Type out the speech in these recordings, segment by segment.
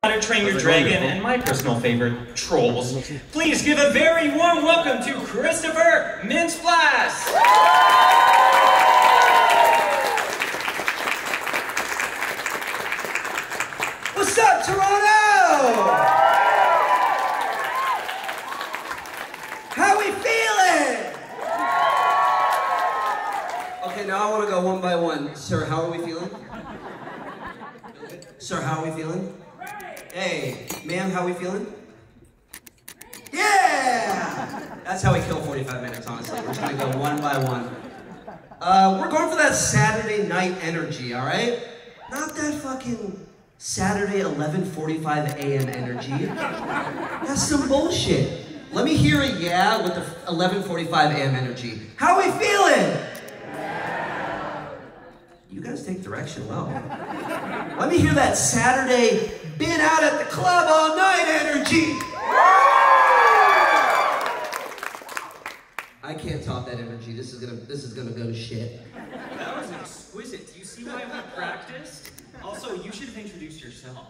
How to Train Your Dragon, and my personal favorite, Trolls. Please give a very warm welcome to Christopher Mintz-Plasse! What's up, Toronto? How we feeling? Okay, now I want to go one by one. Sir, how are we feeling? Sir, how are we feeling? Hey, ma'am, how are we feeling? Yeah! That's how we kill 45 minutes, honestly. We're just gonna go one by one. We're going for that Saturday night energy, all right? Not that fucking Saturday 11:45 a.m. energy. That's some bullshit. Let me hear a yeah with the 11:45 a.m. energy. How are we feeling? You guys take direction well. Let me hear that Saturday, been out at the club all night energy. I can't top that energy. This is gonna go to shit. That was exquisite. Do you see why we practiced? Also, you should have introduced yourself.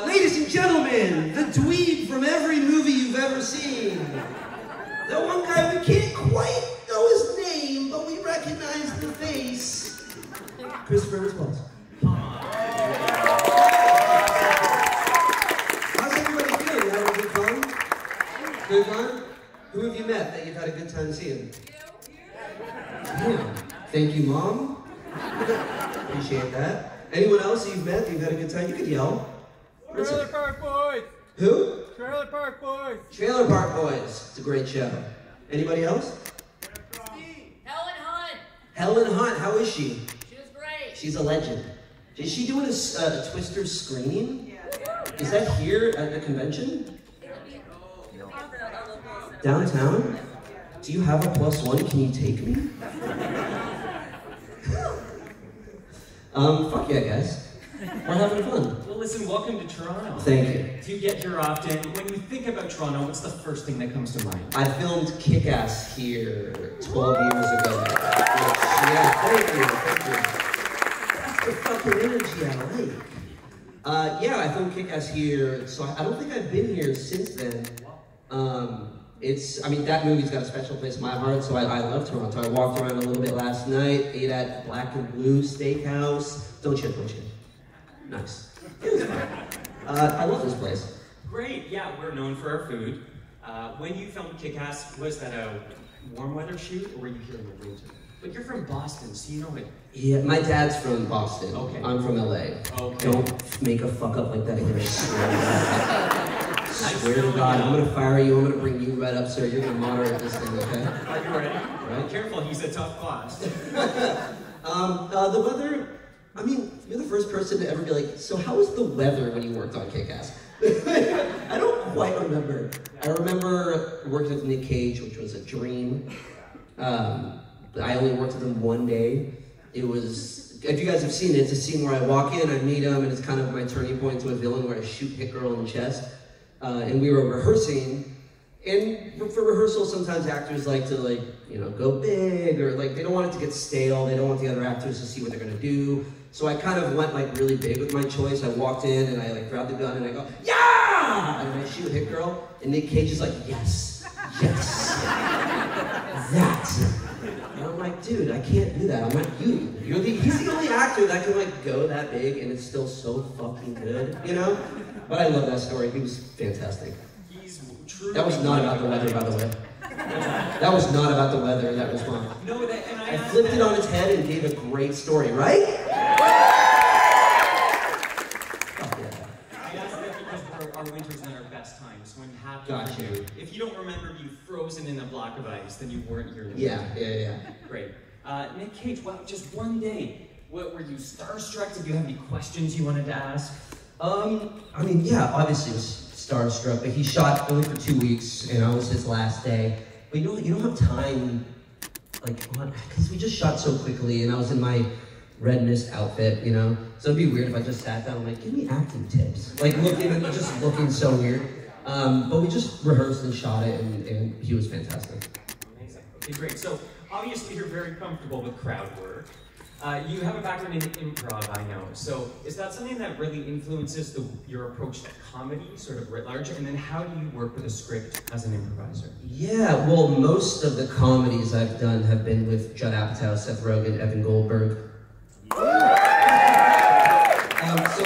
Ladies and gentlemen, the dweeb from every movie you've ever seen. The one guy we can't quite know his name, but we recognize the face. Christopher Mintz-Plasse. How's everybody feeling? You having a good fun? Good fun? Who have you met that you've had a good time seeing? Yeah. Thank you, Mom. Appreciate that. Anyone else you've met that you've had a good time? You could yell. Trailer Park Boys! Who? Trailer Park Boys! Trailer Park Boys. It's a great show. Anybody else? Helen Hunt! Helen Hunt, how is she? She was great. She's a legend. Is she doing a Twister screening? Yeah. Is that here at the convention? Downtown? Do you have a +1? Can you take me? Fuck yeah, guys. We're having fun. Well, listen, welcome to Toronto. Thank you. Do you get here often? When you think about Toronto, what's the first thing that comes to mind? I filmed Kick-Ass here 12 years ago. Yeah, thank you. That's the fucking energy I like. Yeah, I filmed Kick-Ass here, so I don't think I've been here since then. I mean, that movie's got a special place in my heart, so I love Toronto. I walked around a little bit last night, ate at Black and Blue Steakhouse. Don't shit. Nice. It was fun. I love this place. Great, yeah, we're known for our food. When you filmed Kick-Ass, was that a warm weather shoot, or were you here in the winter? But you're from Boston, so you know it. Yeah, my dad's from Boston. Okay. I'm from LA. Okay. Don't make a fuck up like that again. I swear to God, I'm gonna fire you. I'm gonna bring you right up, sir. You're gonna moderate this thing, okay? Are you ready? Right. Careful, he's a tough boss. The weather. I mean, you're the first person to ever be like, so how was the weather when you worked on Kick-Ass? I don't quite remember. I remember working with Nick Cage, which was a dream. I only worked with him one day. It was, if you guys have seen it, it's a scene where I walk in, I meet him, and it's kind of my turning point to a villain where I shoot Hit Girl in the chest. And we were rehearsing, and for rehearsal, sometimes actors like to go big, or they don't want it to get stale, they don't want the other actors to see what they're gonna do. So I kind of went really big with my choice. I walked in and I grabbed the gun and I go, yeah! And I shoot Hit Girl, and Nick Cage is like, yes, that. And I'm like, dude, I can't do that. I'm not you. He's the only actor that can go that big and it's still so fucking good, you know? But I love that story. He was fantastic. He's truly. That was not about the weather, by the way. That was not about the weather. That was fun. No, and I flipped it on its head and gave a great story, right? Fuck yeah. I asked that because our winter's not our best time, so I'm happy. Got you. If you don't remember being frozen in a block of ice, then you weren't here. Yeah. Great. Nick Cage, well, just one day. What, were you starstruck? Did you have any questions you wanted to ask? I mean, yeah, obviously I was starstruck, but he shot only for 2 weeks, and I was his last day. But you don't have time, because we just shot so quickly, and I was in my red mist outfit, you know? So it'd be weird if I just sat down and give me acting tips. Looking so weird. But we just rehearsed and shot it, and he was fantastic. Amazing. Okay, great. So obviously you're very comfortable with crowd work. You have a background in improv, I know. So is that something that really influences your approach to comedy, sort of writ large? And then how do you work with a script as an improviser? Yeah, well, most of the comedies I've done have been with Judd Apatow, Seth Rogen, Evan Goldberg. So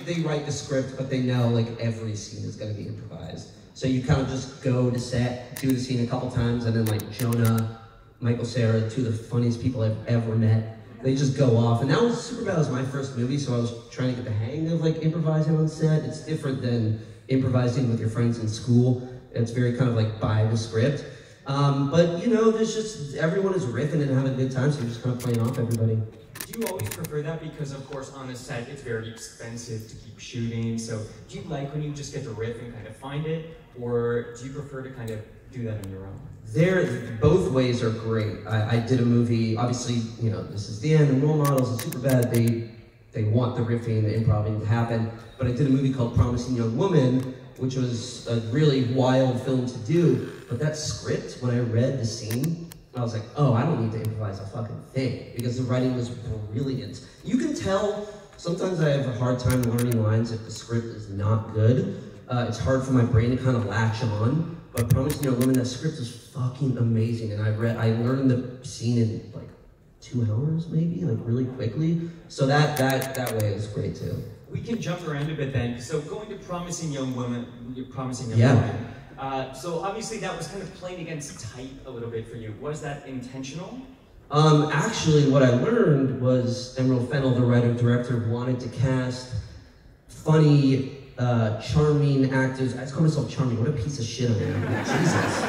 they write the script, but they know like every scene is going to be improvised. So you kind of just go to set, do the scene a couple times, and then like Jonah, Michael Cera, two of the funniest people I've ever met, they just go off. And that was Superbad was my first movie, so I was trying to get the hang of like improvising on set. It's different than improvising with your friends in school. It's very kind of like by the script. But you know, there's just, everyone is riffing and having a good time, so you're just kind of playing off everybody. Do you always prefer that? Because of course on a set it's very expensive to keep shooting, so do you like when you just get to riff and kind of find it? Or do you prefer to kind of do that on your own? Both ways are great. I did a movie, obviously, you know, this is the end, and Role Models and Superbad, they want the riffing, the improv to happen, but I did a movie called Promising Young Woman, which was a really wild film to do, but that script, when I read the scene, I was like, oh, I don't need to improvise a fucking thing, because the writing was brilliant. You can tell, sometimes I have a hard time learning lines if the script is not good. It's hard for my brain to kind of latch on, but Promising Young Woman, that script is fucking amazing, and I learned the scene in like 2 hours, maybe, like really quickly. So that way is great too. We can jump around a bit then. So going to Promising Young Woman, so obviously that was kind of playing against type a little bit for you. Was that intentional? Actually, what I learned was Emerald Fennell, the writer-director, wanted to cast funny, charming actors. I just call myself charming. What a piece of shit I am. Jesus.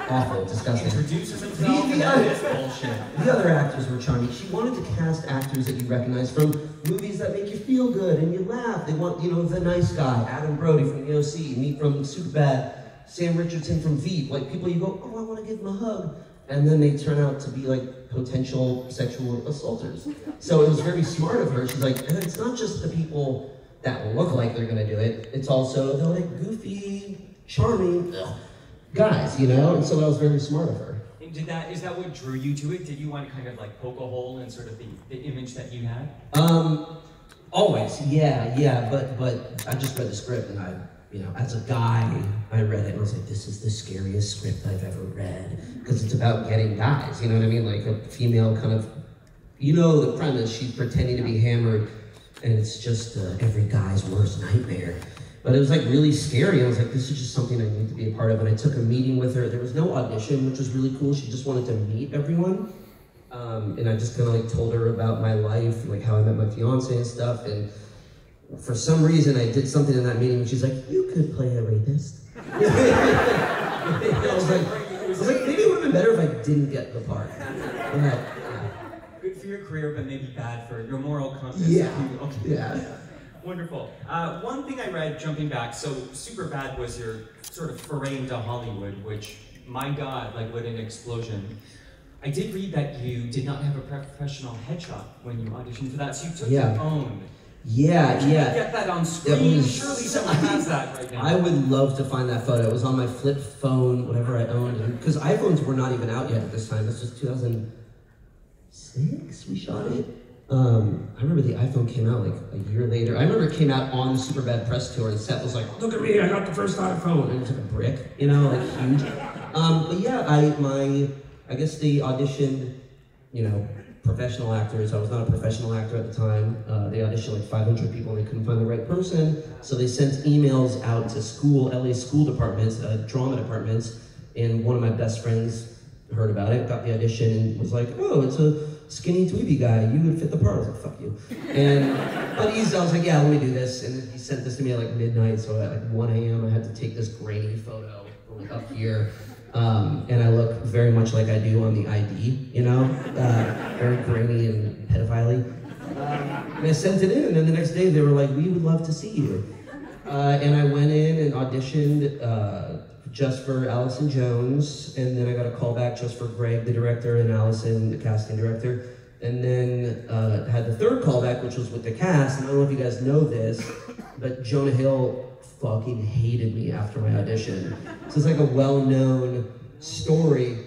Awful, disgusting. Introduces himself and that is bullshit. The other actors were charming. She wanted to cast actors that you recognize from movies that make you feel good and you laugh. They want, you know, the nice guy, Adam Brody from the OC, me from Superbad, Sam Richardson from Veep, like people you go, oh, I want to give them a hug. And then they turn out to be like potential sexual assaulters. So it was very smart of her. She's like, and it's not just the people that look like they're gonna do it, it's also the like goofy, charming guys, you know? And so that was very smart of her. And is that what drew you to it? Did you want to kind of like poke a hole in sort of the image that you had? Always, yeah, but I just read the script and I, you know, as a guy, I read it and I was like, this is the scariest script I've ever read. Because it's about getting guys, you know what I mean? Like a female kind of, you know the premise, she's pretending to be hammered and it's just every guy's worst nightmare. But it was like really scary. I was like, this is just something I need to be a part of. And I took a meeting with her. There was no audition, which was really cool. She just wanted to meet everyone. And I just kind of like told her about my life, and like how I met my fiance and stuff. And for some reason, I did something in that meeting, and she's like, you could play a rapist. I was like, maybe it would have been better if I didn't get the part. Good for your career, but maybe bad for your moral compass. Yeah. Okay. Yeah. Wonderful. One thing I read, jumping back, so Superbad was your sort of foray into Hollywood, which, my God, like what an explosion. I did read that you did not have a professional headshot when you auditioned for that, so you took your own. Yeah. Can you get that on screen? Surely someone has that right now. I would love to find that photo. It was on my flip phone, whatever I owned. Because iPhones were not even out yet at this time. This was 2006 we shot it. I remember the iPhone came out like a year later. I remember it came out on the Superbad press tour and Seth was like, look at me, I got the first iPhone. And it was like a brick, you know, like huge. But yeah, I guess they auditioned, you know, professional actors. I was not a professional actor at the time. They auditioned like 500 people and they couldn't find the right person. So they sent emails out to LA school departments, drama departments, and one of my best friends heard about it, got the audition, and was like, oh, it's a skinny dweeby guy, you would fit the part. I was like, fuck you. But I was like, yeah, let me do this. And he sent this to me at like midnight, so at like 1 a.m. I had to take this grainy photo from like up here. And I look very much like I do on the ID, you know? Very grainy and pedophile-y. And I sent it in, and then the next day they were like, we would love to see you. And I went in and auditioned just for Allison Jones, and then I got a call back just for Greg, the director, and Allison, the casting director. And then had the third callback, which was with the cast, and I don't know if you guys know this, but Jonah Hill fucking hated me after my audition. So it's like a well-known story.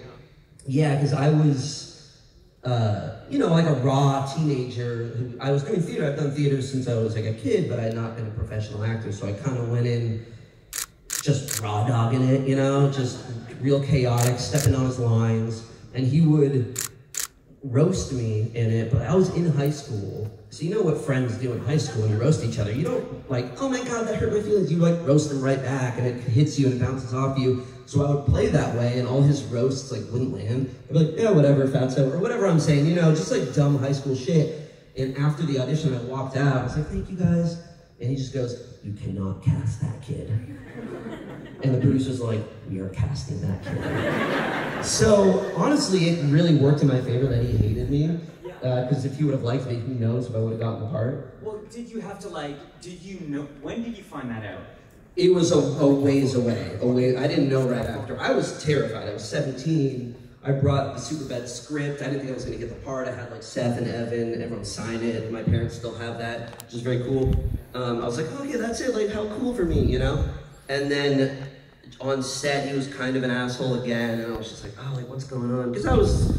Yeah, because I was you know, like a raw teenager. I was doing theater. I've done theater since I was like a kid, but I had not been a professional actor, so I kind of went in just raw dogging it, you know, just real chaotic, stepping on his lines, and he would roast me in it, but I was in high school, so you know what friends do in high school when you roast each other. You don't like, oh my god, that hurt my feelings. You like roast them right back, and it hits you and bounces off you. So I would play that way, and all his roasts like wouldn't land. I'd be like, yeah, whatever, fatso, or whatever I'm saying, you know, just like dumb high school shit. And after the audition, I walked out. I was like, thank you guys. And he just goes, you cannot cast that kid. And the producer's like, we are casting that kid. So honestly, it really worked in my favor that he hated me. Because if he would have liked me, who knows if I would have gotten the part. Well, did you have to did you know, when did you find that out? It was a ways away. I didn't know right after. I was terrified. I was 17. I brought the Superbad script. I didn't think I was going to get the part. I had like Seth and Evan, everyone sign it. My parents still have that, which is very cool. I was like, oh yeah, that's it. Like, how cool for me, you know? And then on set, he was kind of an asshole again, and I was just like, oh, like, what's going on? Because I was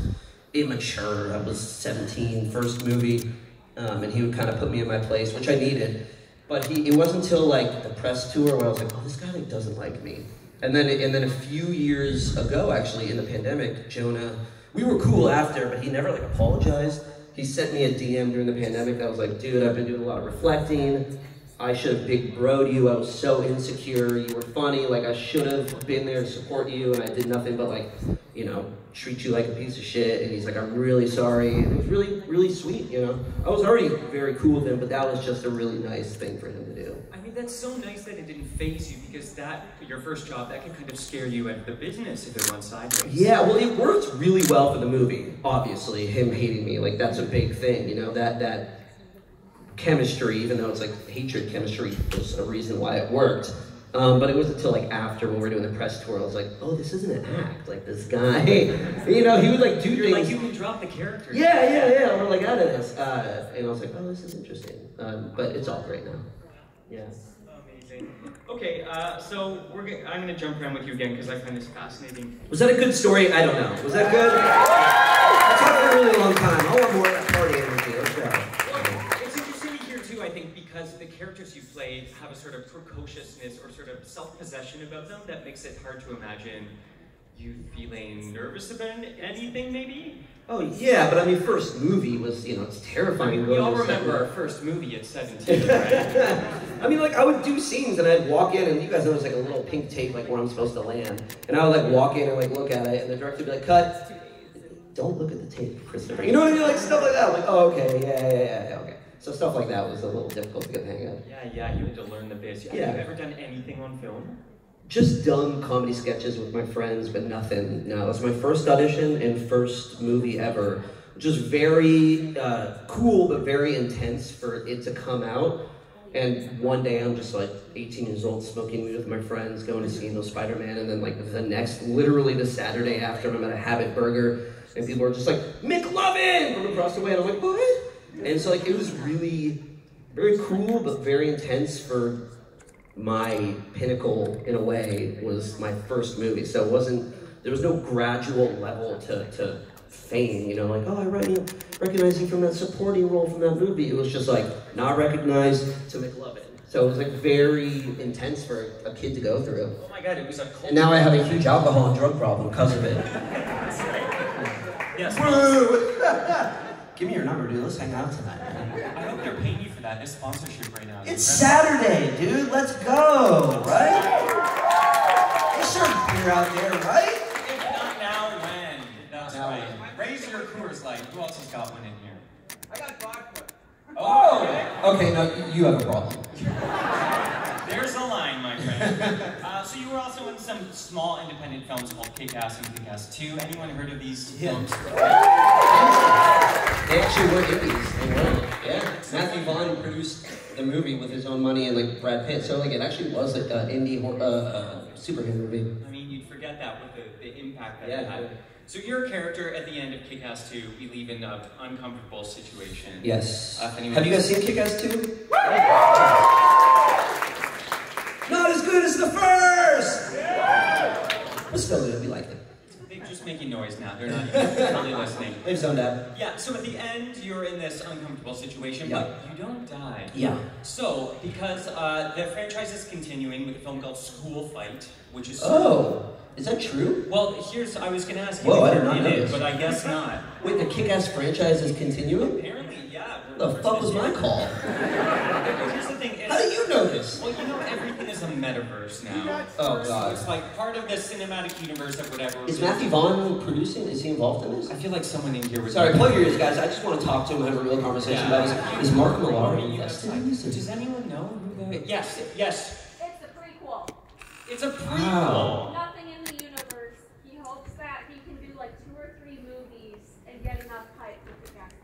immature. I was 17, first movie, and he would kind of put me in my place, which I needed. But it wasn't until like the press tour where I was like, oh, this guy like doesn't like me. And then a few years ago, actually, in the pandemic, Jonah, we were cool after, but he never like apologized. He sent me a DM during the pandemic that was like, dude, I've been doing a lot of reflecting. I should have big bro'd you. I was so insecure. You were funny. Like, I should have been there to support you, and I did nothing but like, you know, treat you like a piece of shit. And he's like, I'm really sorry. And it was really, really sweet, you know? I was already very cool with him, but that was just a really nice thing for him to do. I mean, that's so nice that it didn't faze you, because your first job, that can kind of scare you out of the business if it went sideways. Yeah, well, it worked really well for the movie, obviously, him hating me. Like, that's a big thing, you know, that chemistry, even though it's like hatred chemistry, was a reason why it worked. But it wasn't until like after, when we were doing the press tour, I was like, oh, this isn't an act. Like, this guy, you know, he would like do things. Like, you can drop the character. Yeah, we're like out of this. And I was like, oh, this is interesting. But it's all great now. Yeah. Amazing. Okay, so I'm gonna jump around with you again because I find this fascinating. Was that a good story? I don't know. Was that good? I talked for a really long time. I want more of that party energy. Let's go. It's interesting to hear too, I think, because the characters you played have a sort of precociousness or sort of self-possession about them that makes it hard to imagine you feeling nervous about anything, maybe? Oh yeah, but I mean, first movie was, you know, it's terrifying. I mean, we all remember our first movie at 17, right? I mean, like, I would do scenes and I'd walk in, and you guys know there's like a little pink tape, like, where I'm supposed to land. And I would like walk in and like look at it, and the director would be like, cut. Don't look at the tape, Christopher. You know what I mean? Like, stuff like that. I'm like, oh, okay, yeah, okay. So stuff like that was a little difficult to get the hang of. Yeah, you had to learn the biz. Have you ever done anything on film? Just done comedy sketches with my friends, but nothing. No, it was my first audition and first movie ever. Just very cool, but very intense for it to come out. And one day I'm just like 18 years old, smoking weed with my friends, going to see no Spider-Man, and then like the next, literally the Saturday after, I'm at a Habit Burger, and people are just like, McLovin! From across the way, and I'm like, what? And so like, it was really very cool, but very intense for my pinnacle, in a way, was my first movie. So there was no gradual level to fame, you know, like, oh, I recognize you from that supporting role from that movie. It was just like, not recognized to McLovin. So it was like very intense for a kid to go through. Oh my God, it was a cult. And now I have a huge alcohol and drug problem because of it. Yes. Give me your number, dude. Let's hang out tonight. I hope they're paying you for that. This sponsorship right now. It's Saturday, dude. Let's go, right? They serve beer out there, right? If not now, when? That's right. Raise your Coors Light. Who else has got one in here? I got vodka. Oh! Okay, no, you have a problem. There's a line, my friend. So you were also in some small independent films called Kick-Ass and Kick-Ass 2. Anyone heard of these films? They actually were indies. They were. Yeah. Matthew Vaughn produced the movie with his own money, and like Brad Pitt. So like, it actually was like an indie superhero movie. I mean, you'd forget that with the impact that it had. So you're a character at the end of Kick-Ass 2. We leave in an uncomfortable situation. Yes. Have you guys seen Kick-Ass 2? Not as good as the first! Yeah. But still, we like it. They're just making noise now. They're not even really listening. They've zoned out. Yeah, so at the end, you're in this uncomfortable situation, but you don't die. Yeah. So, because the franchise is continuing with a film called School Fight, which is... Oh, is that true? Well, I was going to ask you Whoa, I if did you're not in know it, this. but I guess not. Wait, the Kick-Ass franchise is continuing? Apparently, yeah. The fuck was my call? Here's the thing. How do you know this? Well, you know, everything is a metaverse now. Oh, God. It's like part of the cinematic universe of whatever. Is Matthew Vaughn producing? Is he involved in this? I feel like someone in here was... Sorry, plug your ears, guys. I just want to talk to him and have a real conversation about this. Is Mark Millar invested in this? Does anyone know who the... Yes, yes. It's a prequel. It's a prequel. Wow. Nothing in the universe. He hopes that he can do like 2 or 3 movies and get enough hype with the cast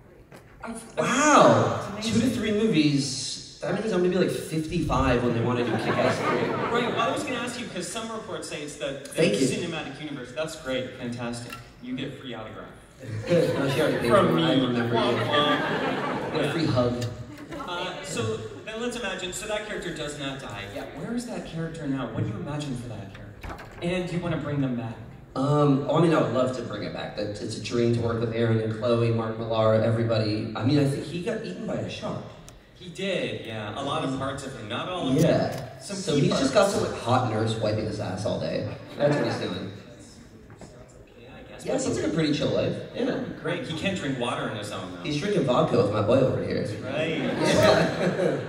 3. Wow. 2 to 3 movies. That means I'm going to be like 55 when they want to do Kick-Ass 3. Right, well, I was going to ask you, because some reports say it's the cinematic universe. That's great, fantastic. You get a free autograph. No, she already paid From for me. it. I remember you. Get a free hug. So then let's imagine, so that character does not die. Yeah, where is that character now? What do you imagine for that character? And do you want to bring them back? I mean, I would love to bring it back. It's a dream to work with Aaron and Chloe, Mark Millar, everybody. I mean, I think he got eaten by a shark. He did, yeah. A lot of parts of him, not all of Yeah. them. So he's just got some like, hot nurse wiping his ass all day. That's what he's doing. Yeah, it sounds like a pretty chill life. Yeah. Great. He can't drink water in his own though. He's drinking vodka with my boy over here. Right. Yeah.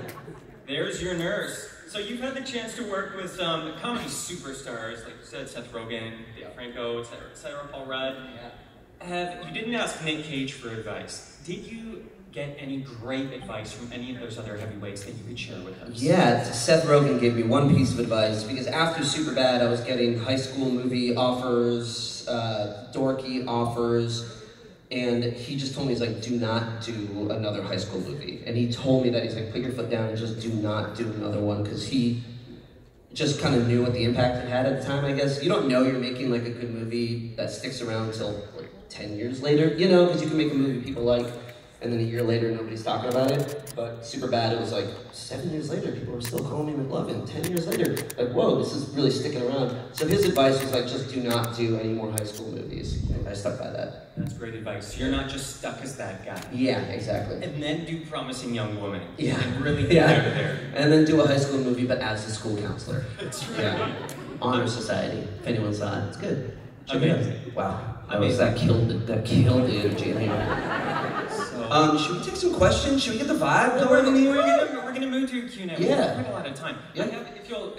There's your nurse. So you've had the chance to work with some comedy superstars, like you said, Seth Rogen, Dave Franco, etc., Paul Rudd. Yeah. You didn't ask Nick Cage for advice. Did you get any great advice from any of those other heavyweights that you could share with us? Yeah, Seth Rogen gave me one piece of advice because after Superbad, I was getting high school movie offers, dorky offers, and he just told me, he's like, do not do another high school movie. And he told me that, he's like, put your foot down and just do not do another one, because he just kind of knew what the impact it had at the time, I guess. You don't know you're making like a good movie that sticks around until like 10 years later, you know, because you can make a movie people like, and then a year later, nobody's talking about it. But Superbad, it was like 7 years later, people were still calling me McLovin. 10 years later, like, whoa, this is really sticking around. So his advice was like, just do not do any more high school movies. And I stuck by that. That's great advice. You're not just stuck as that guy. Yeah, exactly. And then do Promising Young Woman. Yeah. And really get out of there. And then do a high school movie, but as a school counselor. That's right. Yeah. Honor Society, if anyone saw it. It's good. Amazing. Wow. That killed the energy in here. Should we take some questions? Should we get the vibe going in here? We're gonna move to a Q&A. Yeah. We've got a lot of time. Yeah. If you'll